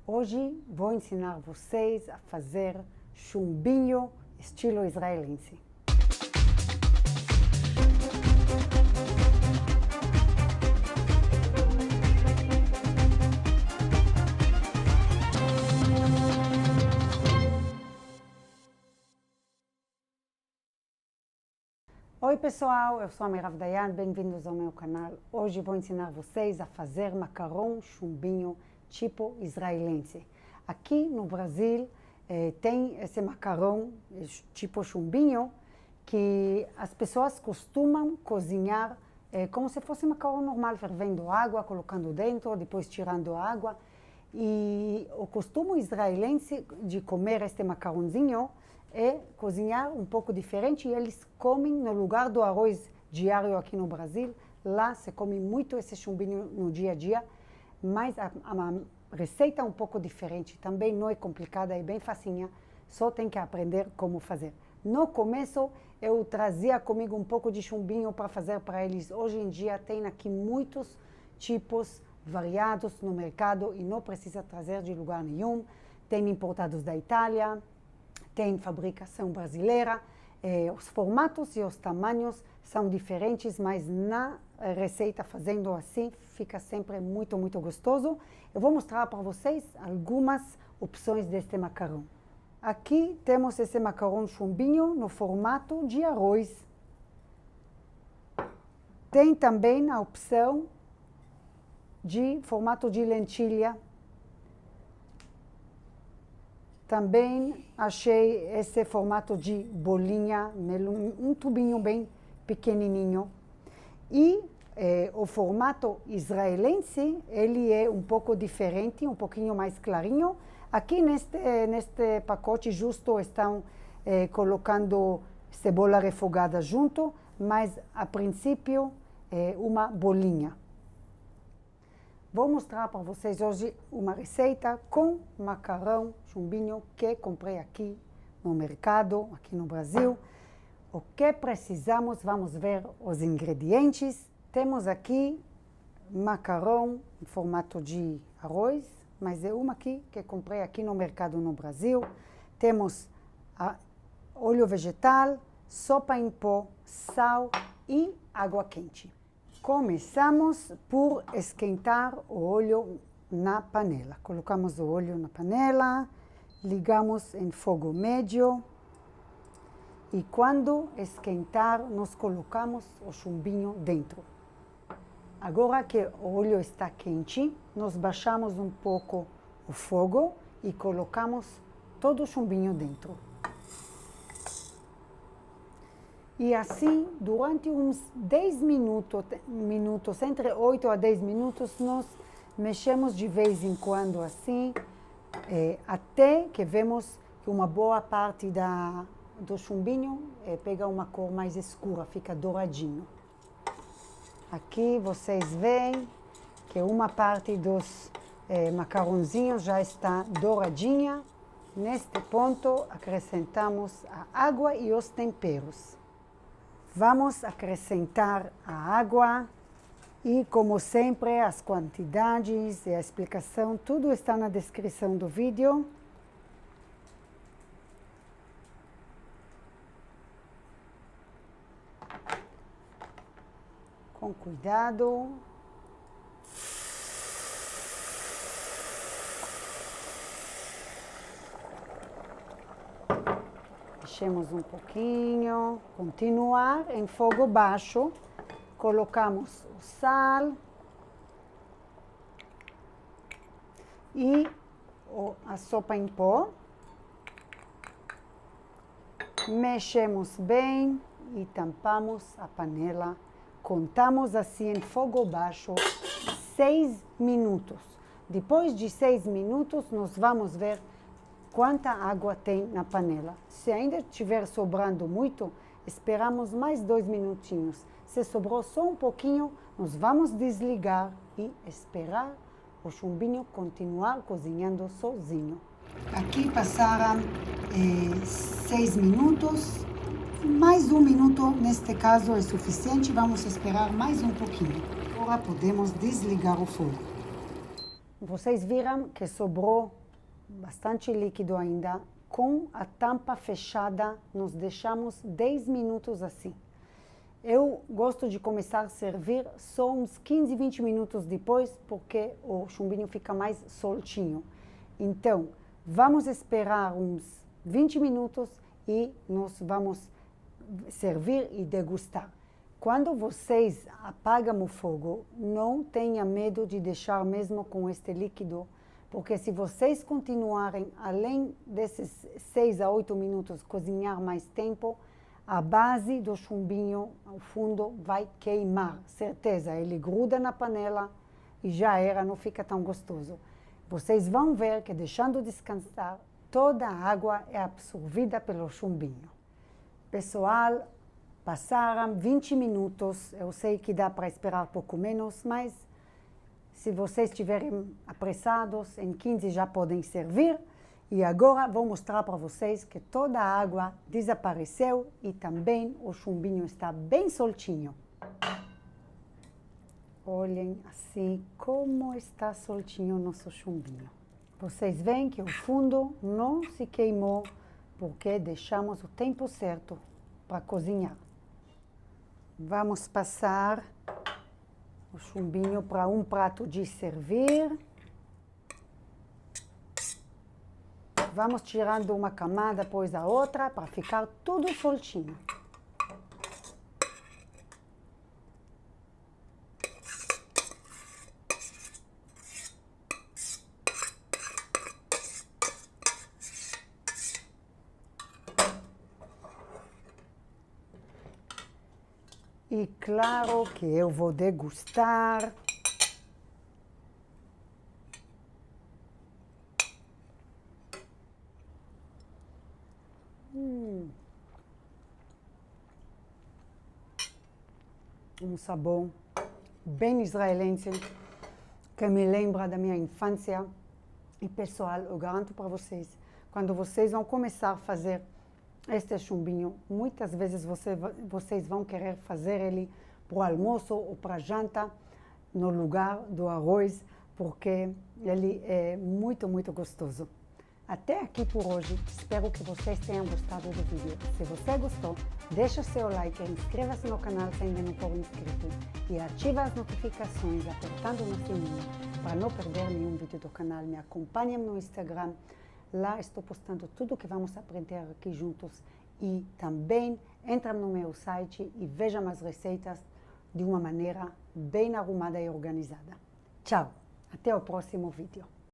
Hoje vou ensinar vocês a fazer chumbinho estilo israelense. Oi pessoal, eu sou a Mirav Dayan, bem-vindos ao meu canal. Hoje vou ensinar vocês a fazer macarrão chumbinho tipo israelense. Aqui no Brasil tem esse macarrão tipo chumbinho que as pessoas costumam cozinhar como se fosse macarrão normal, fervendo água, colocando dentro, depois tirando a água. E o costume israelense de comer este macarrãozinho é cozinhar um pouco diferente e eles comem no lugar do arroz diário aqui no Brasil. Lá se come muito esse chumbinho no dia a dia, mas a receita é um pouco diferente. Também não é complicada, é bem facinha, só tem que aprender como fazer. No começo eu trazia comigo um pouco de chumbinho para fazer para eles. Hoje em dia tem aqui muitos tipos variados no mercado e não precisa trazer de lugar nenhum. Tem importados da Itália, tem fabricação brasileira, os formatos e os tamanhos são diferentes, mas na receita fazendo assim fica sempre muito gostoso. Eu vou mostrar para vocês algumas opções deste macarrão. Aqui temos esse macarrão chumbinho no formato de arroz. Tem também a opção de formato de lentilha. Também achei esse formato de bolinha, um tubinho bem pequenininho. E o formato israelense, ele é um pouco diferente, um pouquinho mais clarinho. Aqui neste pacote justo estão colocando cebola refogada junto, mas a princípio é uma bolinha. Vou mostrar para vocês hoje uma receita com macarrão chumbinho que comprei aqui no mercado, aqui no Brasil. O que precisamos, vamos ver os ingredientes. Temos aqui macarrão em formato de arroz, mas é uma aqui que comprei aqui no mercado no Brasil. Temos óleo vegetal, sopa em pó, sal e água quente. Começamos por esquentar o óleo na panela. Colocamos o óleo na panela, ligamos em fogo médio e quando esquentar, nós colocamos o chumbinho dentro. Agora que o óleo está quente, nós baixamos um pouco o fogo e colocamos todo o chumbinho dentro. E assim, durante uns 10 minutos, entre 8 a 10 minutos, nós mexemos de vez em quando assim, até que vemos que uma boa parte do chumbinho pega uma cor mais escura, fica douradinho. Aqui vocês veem que uma parte dos macarrãozinhos já está douradinha. Neste ponto, acrescentamos a água e os temperos. Vamos acrescentar a água e, como sempre, as quantidades e a explicação, tudo está na descrição do vídeo. Com cuidado. Mexemos um pouquinho, continuar em fogo baixo, colocamos o sal e a sopa em pó, mexemos bem e tampamos a panela, contamos assim em fogo baixo 6 minutos. Depois de 6 minutos nós vamos ver quanta água tem na panela. Se ainda estiver sobrando muito, esperamos mais 2 minutinhos. Se sobrou só um pouquinho, nós vamos desligar e esperar o chumbinho continuar cozinhando sozinho. Aqui passaram 6 minutos. Mais 1 minuto, neste caso, é suficiente. Vamos esperar mais um pouquinho. Agora podemos desligar o fogo. Vocês viram que sobrou bastante líquido ainda. Com a tampa fechada, nós deixamos 10 minutos assim. Eu gosto de começar a servir só uns 15, 20 minutos depois, porque o chumbinho fica mais soltinho. Então, vamos esperar uns 20 minutos e nós vamos servir e degustar. Quando vocês apagam o fogo, não tenha medo de deixar mesmo com este líquido, porque se vocês continuarem, além desses 6 a 8 minutos, cozinhar mais tempo, a base do chumbinho, ao fundo, vai queimar. Certeza, ele gruda na panela e já era, não fica tão gostoso. Vocês vão ver que deixando descansar, toda a água é absorvida pelo chumbinho. Pessoal, passaram 20 minutos, eu sei que dá para esperar pouco menos, mas se vocês estiverem apressados, em 15 já podem servir. E agora vou mostrar para vocês que toda a água desapareceu e também o chumbinho está bem soltinho. Olhem assim como está soltinho o nosso chumbinho. Vocês veem que o fundo não se queimou porque deixamos o tempo certo para cozinhar. Vamos passar o chumbinho para um prato de servir. Vamos tirando uma camada após a outra para ficar tudo soltinho. E claro que eu vou degustar. Um sabor bem israelense, que me lembra da minha infância. E pessoal, eu garanto para vocês, quando vocês vão começar a fazer este chumbinho, muitas vezes vocês vão querer fazer ele para o almoço ou para a janta, no lugar do arroz, porque ele é muito, muito gostoso. Até aqui por hoje, espero que vocês tenham gostado do vídeo. Se você gostou, deixa seu like, inscreva-se no canal se ainda não for inscrito e ative as notificações apertando no sininho para não perder nenhum vídeo do canal. Me acompanhem no Instagram, lá estou postando tudo o que vamos aprender aqui juntos e também entra no meu site e vejam as receitas de uma maneira bem arrumada e organizada. Tchau, até o próximo vídeo.